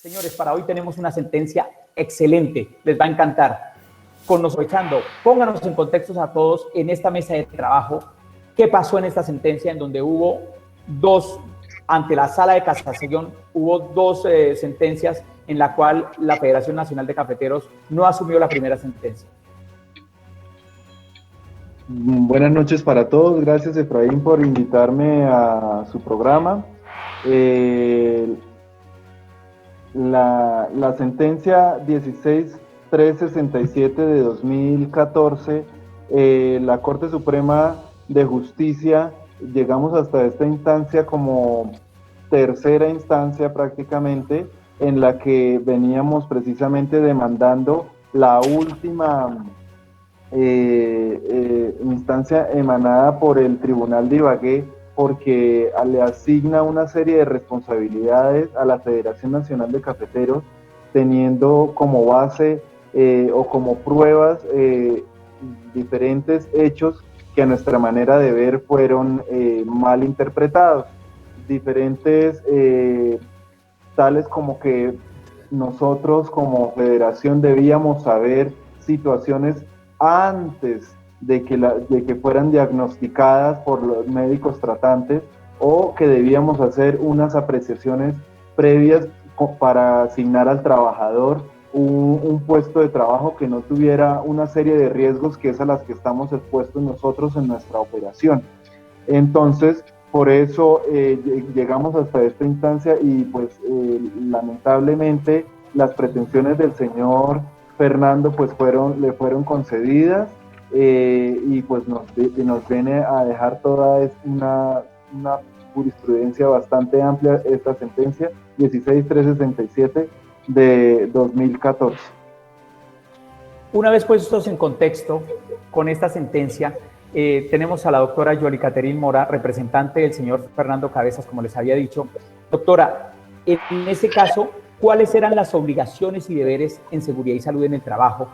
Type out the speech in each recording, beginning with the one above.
Señores, para hoy tenemos una sentencia excelente, les va a encantar. Aprovechando, pónganos en contextos a todos en esta mesa de trabajo, qué pasó en esta sentencia en donde hubo ante la Sala de Casación, hubo dos sentencias en la cual la Federación Nacional de Cafeteros no asumió la primera sentencia. Buenas noches para todos, gracias Efraín por invitarme a su programa. La sentencia 16367 de 2014, la Corte Suprema de Justicia, llegamos hasta esta instancia como tercera instancia prácticamente, en la que veníamos precisamente demandando la última instancia emanada por el Tribunal de Ibagué, porque le asigna una serie de responsabilidades a la Federación Nacional de Cafeteros, teniendo como base o como pruebas diferentes hechos que a nuestra manera de ver fueron mal interpretados. Diferentes, tales como que nosotros como federación debíamos saber situaciones antes de que fueran diagnosticadas por los médicos tratantes, o que debíamos hacer unas apreciaciones previas para asignar al trabajador un puesto de trabajo que no tuviera una serie de riesgos que es a las que estamos expuestos nosotros en nuestra operación. Entonces, por eso llegamos hasta esta instancia y pues lamentablemente las pretensiones del señor Fernando pues le fueron concedidas y pues nos viene a dejar toda una jurisprudencia bastante amplia esta sentencia 16367 de 2014. Una vez puestos en contexto con esta sentencia, tenemos a la doctora Yoli Caterine Mora, representante del señor Fernando Cabezas, como les había dicho. Doctora, en ese caso, ¿cuáles eran las obligaciones y deberes en seguridad y salud en el trabajo?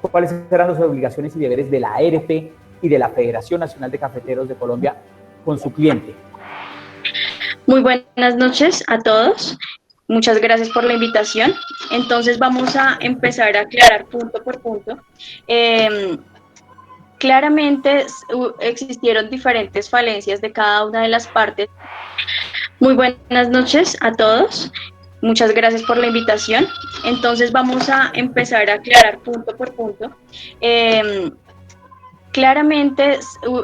¿Cuáles eran las obligaciones y deberes de la ARP y de la Federación Nacional de Cafeteros de Colombia con su cliente? Muy buenas noches a todos. Muchas gracias por la invitación. Entonces vamos a empezar a aclarar punto por punto. Claramente existieron diferentes falencias de cada una de las partes. Muy buenas noches a todos. Muchas gracias por la invitación. Entonces vamos a empezar a aclarar punto por punto. Claramente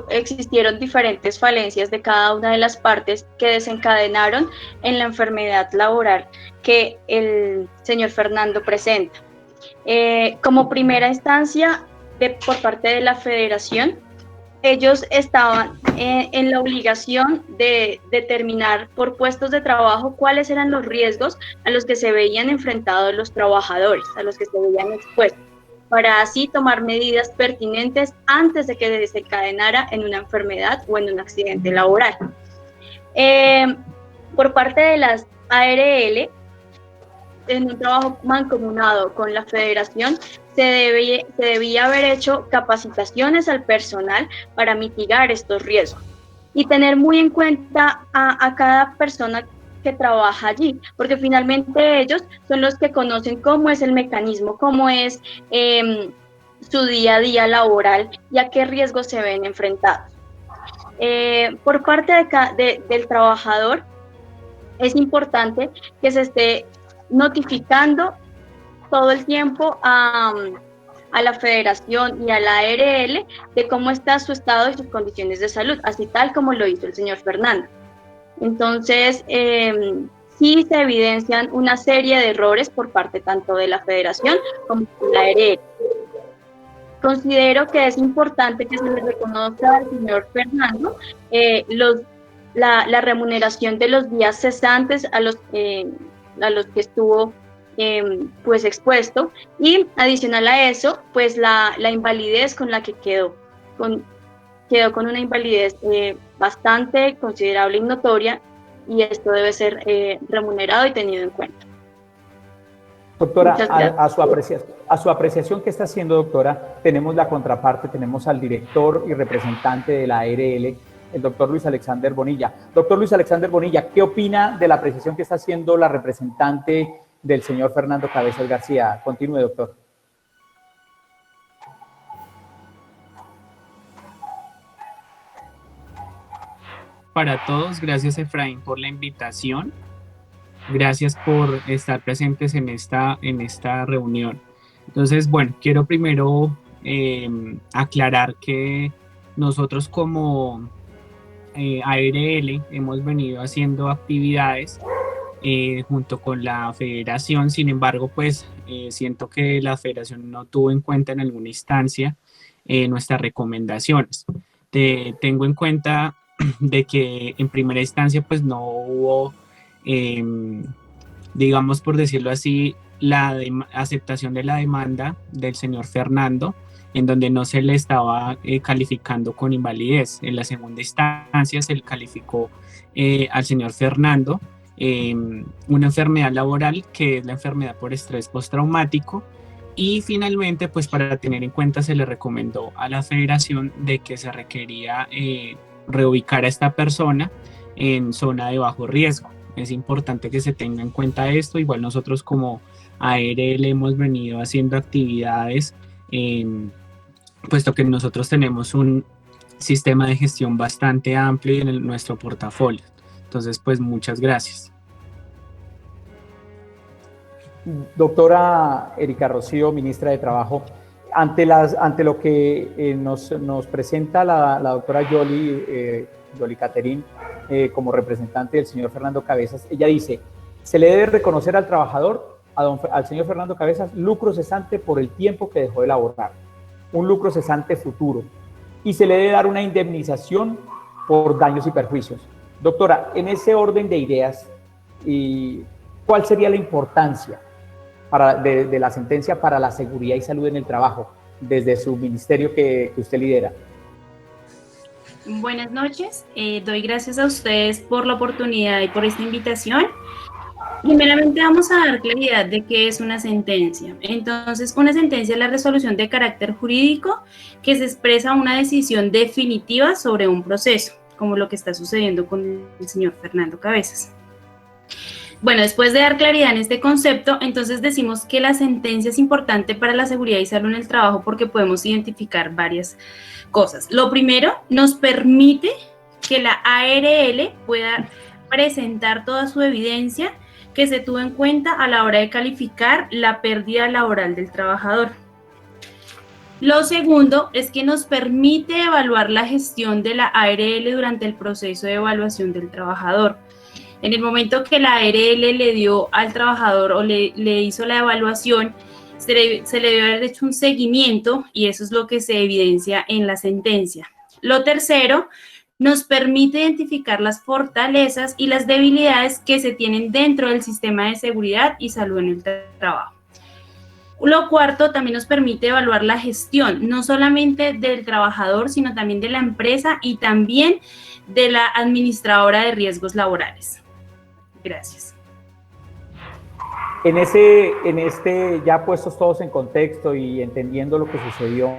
existieron diferentes falencias de cada una de las partes que desencadenaron en la enfermedad laboral que el señor Fernando presenta. Como primera instancia, por parte de la Federación, ellos estaban en la obligación de determinar por puestos de trabajo cuáles eran los riesgos a los que se veían enfrentados los trabajadores, a los que se veían expuestos, para así tomar medidas pertinentes antes de que desencadenara en una enfermedad o en un accidente laboral. Por parte de las ARL, en un trabajo mancomunado con la Federación, se debía haber hecho capacitaciones al personal para mitigar estos riesgos y tener muy en cuenta a cada persona que trabaja allí, porque finalmente ellos son los que conocen cómo es el mecanismo, cómo es su día a día laboral y a qué riesgos se ven enfrentados. Por parte del trabajador, es importante que se esté notificando todo el tiempo a la Federación y a la ARL de cómo está su estado y sus condiciones de salud, así tal como lo hizo el señor Fernando. Entonces, sí se evidencian una serie de errores por parte tanto de la Federación como de la ARL. Considero que es importante que se le reconozca al señor Fernando la remuneración de los días cesantes a los que estuvo pues expuesto, y adicional a eso, pues la invalidez con la que quedó con una invalidez bastante considerable y notoria, y esto debe ser remunerado y tenido en cuenta. Doctora, a su apreciación que está haciendo, doctora, tenemos la contraparte, tenemos al director y representante de la ARL, el doctor Luis Alexander Bonilla. Doctor Luis Alexander Bonilla, ¿qué opina de la apreciación que está haciendo la representante del señor Fernando Cabezas García. Continúe, doctor. Para todos, gracias Efraín por la invitación, gracias por estar presentes en esta reunión. Entonces, bueno, quiero primero aclarar que nosotros como ARL hemos venido haciendo actividades junto con la federación. Sin embargo, pues siento que la federación no tuvo en cuenta en alguna instancia nuestras recomendaciones. Tengo en cuenta de que en primera instancia pues no hubo, digamos por decirlo así, la aceptación de la demanda del señor Fernando, en donde no se le estaba calificando con invalidez. En la segunda instancia se le calificó al señor Fernando una enfermedad laboral, que es la enfermedad por estrés postraumático, y finalmente, pues para tener en cuenta, se le recomendó a la federación de que se requería reubicar a esta persona en zona de bajo riesgo. Es importante que se tenga en cuenta esto. Igual nosotros como ARL hemos venido haciendo actividades, puesto que nosotros tenemos un sistema de gestión bastante amplio en nuestro portafolio. Entonces, pues muchas gracias. Doctora Erika Rocío, ministra de Trabajo, ante lo que nos presenta la doctora Yoli Caterín como representante del señor Fernando Cabezas, ella dice, se le debe reconocer al trabajador, al señor Fernando Cabezas, lucro cesante por el tiempo que dejó de laborar, un lucro cesante futuro, y se le debe dar una indemnización por daños y perjuicios. Doctora, en ese orden de ideas, ¿cuál sería la importancia de la sentencia para la seguridad y salud en el trabajo desde su ministerio que usted lidera? Buenas noches, doy gracias a ustedes por la oportunidad y por esta invitación. Primeramente vamos a dar claridad de qué es una sentencia. Entonces, una sentencia es la resolución de carácter jurídico que se expresa una decisión definitiva sobre un proceso, como lo que está sucediendo con el señor Fernando Cabezas. Bueno, después de dar claridad en este concepto, entonces decimos que la sentencia es importante para la seguridad y salud en el trabajo porque podemos identificar varias cosas. Lo primero, nos permite que la ARL pueda presentar toda su evidencia que se tuvo en cuenta a la hora de calificar la pérdida laboral del trabajador. Lo segundo es que nos permite evaluar la gestión de la ARL durante el proceso de evaluación del trabajador. En el momento que la ARL le dio al trabajador o le hizo la evaluación, se le debe haber hecho un seguimiento y eso es lo que se evidencia en la sentencia. Lo tercero, nos permite identificar las fortalezas y las debilidades que se tienen dentro del sistema de seguridad y salud en el trabajo. Lo cuarto, también nos permite evaluar la gestión, no solamente del trabajador, sino también de la empresa y también de la administradora de riesgos laborales. Gracias. Ya puestos todos en contexto y entendiendo lo que sucedió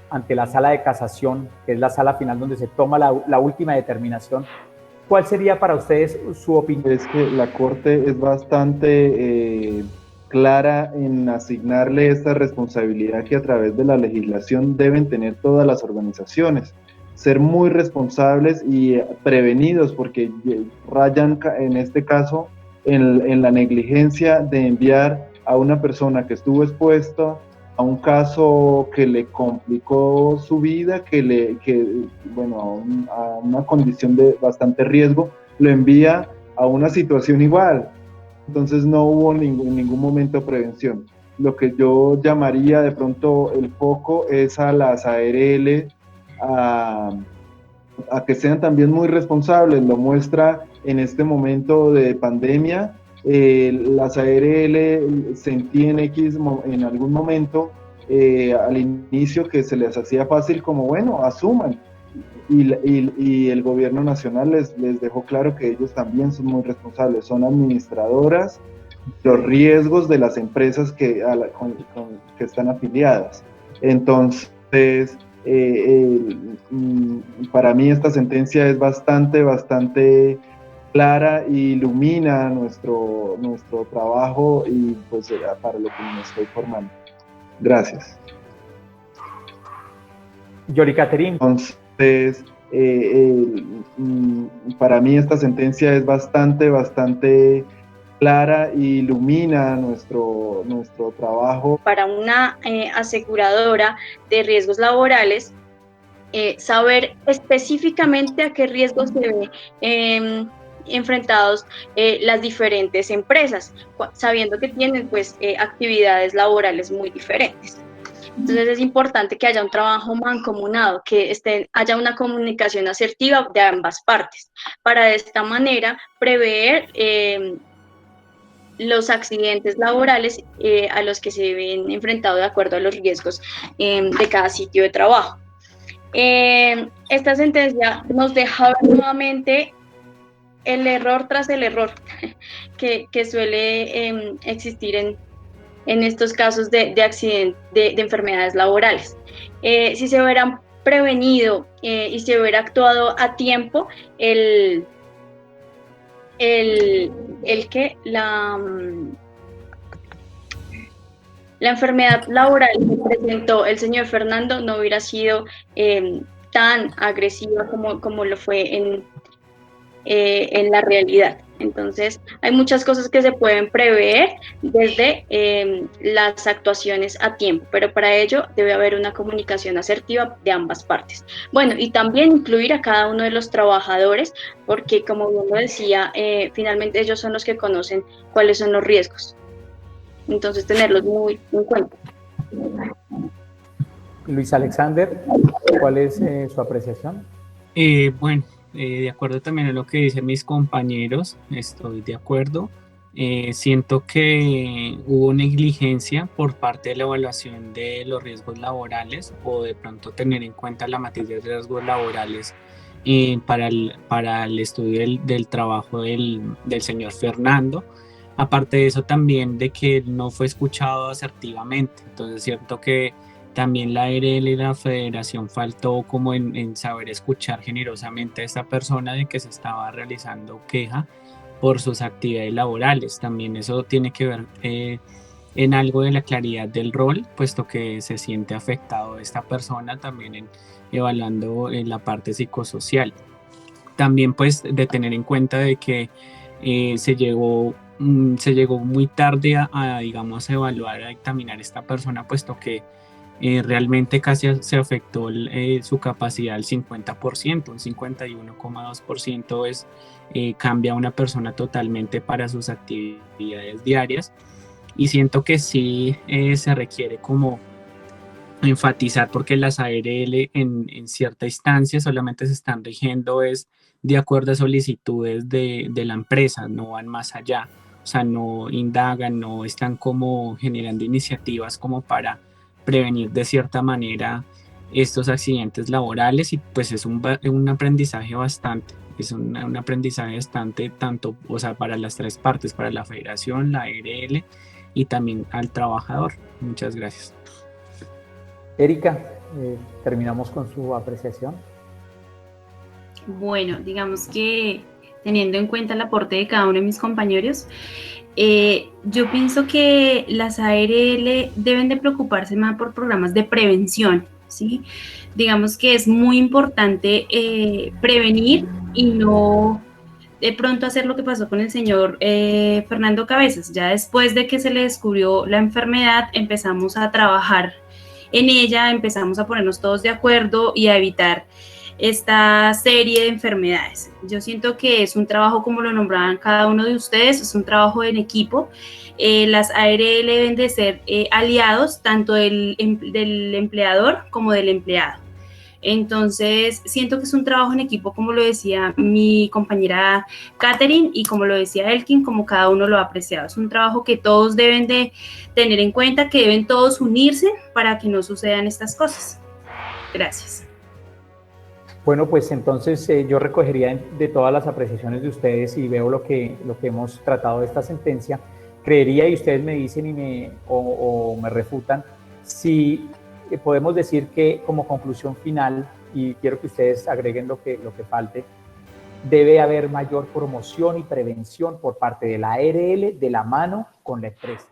ante la sala de casación, que es la sala final donde se toma la última determinación, ¿cuál sería para ustedes su opinión? Es que la Corte es bastante clara en asignarle esta responsabilidad que a través de la legislación deben tener todas las organizaciones, ser muy responsables y prevenidos, porque rayan en este caso en la negligencia de enviar a una persona que estuvo expuesta a un caso que le complicó su vida, a una condición de bastante riesgo, lo envía a una situación igual. Entonces no hubo en ningún momento prevención. Lo que yo llamaría de pronto el foco es a las ARL a que sean también muy responsables. Lo muestra en este momento de pandemia. Las ARL sentí en algún momento al inicio que se les hacía fácil como, bueno, asuman. Y el gobierno nacional les dejó claro que ellos también son muy responsables, son administradoras los riesgos de las empresas que están afiliadas. Entonces, para mí esta sentencia es bastante clara y ilumina nuestro trabajo y pues para lo que me estoy formando. Gracias. Yoli Caterín. Entonces, para mí esta sentencia es bastante clara y ilumina nuestro trabajo. Para una aseguradora de riesgos laborales, saber específicamente a qué riesgos se ven enfrentados las diferentes empresas, sabiendo que tienen pues actividades laborales muy diferentes. Entonces es importante que haya un trabajo mancomunado, que haya una comunicación asertiva de ambas partes, para de esta manera prever los accidentes laborales a los que se ven enfrentados de acuerdo a los riesgos de cada sitio de trabajo. Esta sentencia nos deja ver nuevamente el error tras el error que suele existir en estos casos de accidentes, de enfermedades laborales. Si se hubieran prevenido y se hubiera actuado a tiempo, la enfermedad laboral que presentó el señor Fernando no hubiera sido tan agresiva como lo fue en la realidad. Entonces, hay muchas cosas que se pueden prever desde las actuaciones a tiempo, pero para ello debe haber una comunicación asertiva de ambas partes. Bueno, y también incluir a cada uno de los trabajadores, porque como bien lo decía, finalmente ellos son los que conocen cuáles son los riesgos. Entonces, tenerlos muy en cuenta. Luis Alexander, ¿cuál es su apreciación? Bueno, de acuerdo también a lo que dicen mis compañeros, estoy de acuerdo. Siento que hubo negligencia por parte de la evaluación de los riesgos laborales o de pronto tener en cuenta la matriz de riesgos laborales para el estudio del trabajo del señor Fernando. Aparte de eso también de que no fue escuchado asertivamente. Entonces siento que también la ARL y la federación faltó como en saber escuchar generosamente a esta persona de que se estaba realizando queja por sus actividades laborales. También eso tiene que ver en algo de la claridad del rol, puesto que se siente afectado esta persona también en evaluando en la parte psicosocial. También pues de tener en cuenta de que se llegó muy tarde digamos, a evaluar, a dictaminar a esta persona, puesto que realmente casi se afectó su capacidad al 50%, un 51,2% cambia a una persona totalmente para sus actividades diarias, y siento que sí se requiere como enfatizar, porque las ARL en cierta instancia solamente se están rigiendo es de acuerdo a solicitudes de la empresa, no van más allá, o sea, no indagan, no están como generando iniciativas como para prevenir de cierta manera estos accidentes laborales, y pues es un aprendizaje bastante, es un aprendizaje bastante tanto, o sea, para las tres partes, para la federación, la ARL y también al trabajador. Muchas gracias. Erika, terminamos con su apreciación. Bueno, digamos que teniendo en cuenta el aporte de cada uno de mis compañeros, yo pienso que las ARL deben de preocuparse más por programas de prevención, ¿sí? Digamos que es muy importante prevenir y no de pronto hacer lo que pasó con el señor Fernando Cabezas. Ya después de que se le descubrió la enfermedad, empezamos a trabajar en ella, empezamos a ponernos todos de acuerdo y a evitar esta serie de enfermedades. Yo siento que es un trabajo, como lo nombraban cada uno de ustedes, es un trabajo en equipo. Las ARL deben de ser aliados tanto del empleador como del empleado. Entonces, siento que es un trabajo en equipo, como lo decía mi compañera Catherine y como lo decía Elkin, como cada uno lo ha apreciado. Es un trabajo que todos deben de tener en cuenta, que deben todos unirse para que no sucedan estas cosas. Gracias. Bueno, pues entonces yo recogería de todas las apreciaciones de ustedes y veo lo que hemos tratado de esta sentencia. Creería, y ustedes me dicen o me refutan, si podemos decir que como conclusión final, y quiero que ustedes agreguen lo que falte, debe haber mayor promoción y prevención por parte de la ARL de la mano con la empresa.